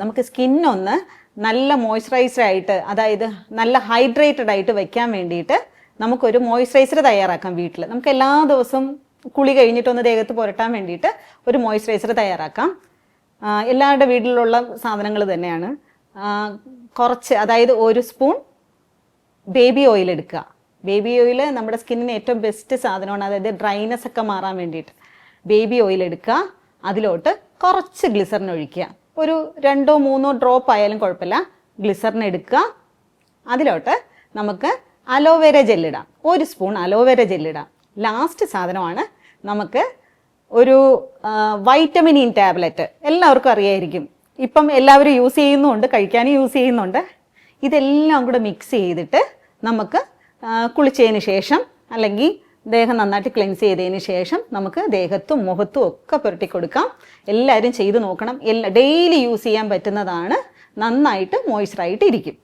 നമുക്ക് സ്കിന്നൊന്ന് നല്ല മോയ്സ്ചറൈസ്ഡ് ആയിട്ട്, അതായത് നല്ല ഹൈഡ്രേറ്റഡ് ആയിട്ട് വെക്കാൻ വേണ്ടിയിട്ട് നമുക്കൊരു മോയ്സ്ചറൈസർ തയ്യാറാക്കാം വീട്ടിൽ. നമുക്ക് എല്ലാ ദിവസവും കുളി കഴിഞ്ഞിട്ടൊന്ന് ദേഹത്ത് പുരട്ടാൻ വേണ്ടിയിട്ട് ഒരു മോയ്സ്ചറൈസർ തയ്യാറാക്കാം. എല്ലാവരുടെ വീട്ടിലുള്ള സാധനങ്ങൾ തന്നെയാണ്. കുറച്ച്, അതായത് 1 സ്പൂൺ ബേബി ഓയിൽ എടുക്കുക. ബേബി ഓയിൽ നമ്മുടെ സ്കിന്നിന് ഏറ്റവും ബെസ്റ്റ് സാധനമാണ്, അതായത് ഡ്രൈനെസ് ഒക്കെ മാറാൻ വേണ്ടിയിട്ട്. ബേബി ഓയിൽ എടുക്കുക, അതിലോട്ട് കുറച്ച് ഗ്ലിസറിൻ ഒഴിക്കുക. ഒരു 2-3 ഡ്രോപ്പ് ആയാലും കുഴപ്പമില്ല. ഗ്ലിസറിൻ എടുക്കുക, അതിലോട്ട് നമുക്ക് അലോവേര ജെല്ലിടാം. 1 സ്പൂൺ അലോവേര ജെല്ലിടാം. ലാസ്റ്റ് സാധനമാണ് നമുക്ക് ഒരു വൈറ്റമിൻ ഇ ടാബ്ലറ്റ്. എല്ലാവർക്കും അറിയായിരിക്കും, ഇപ്പം എല്ലാവരും യൂസ് ചെയ്യുന്നുണ്ട്, കഴിക്കാനും യൂസ് ചെയ്യുന്നുണ്ട്. ഇതെല്ലാം കൂടെ മിക്സ് ചെയ്തിട്ട് നമുക്ക് കുളിച്ചതിന് ശേഷം അല്ലെങ്കിൽ ദേഹം നന്നായിട്ട് ക്ലെൻസ് ചെയ്തതിന് ശേഷം നമുക്ക് ദേഹത്തും മുഖത്തും ഒക്കെ പുരട്ടി കൊടുക്കാം. എല്ലാവരും ചെയ്ത് നോക്കണം. ഡെയിലി യൂസ് ചെയ്യാൻ പറ്റുന്നതാണ്. നന്നായിട്ട് മോയ്സ്ചറായിട്ട് ഇരിക്കും.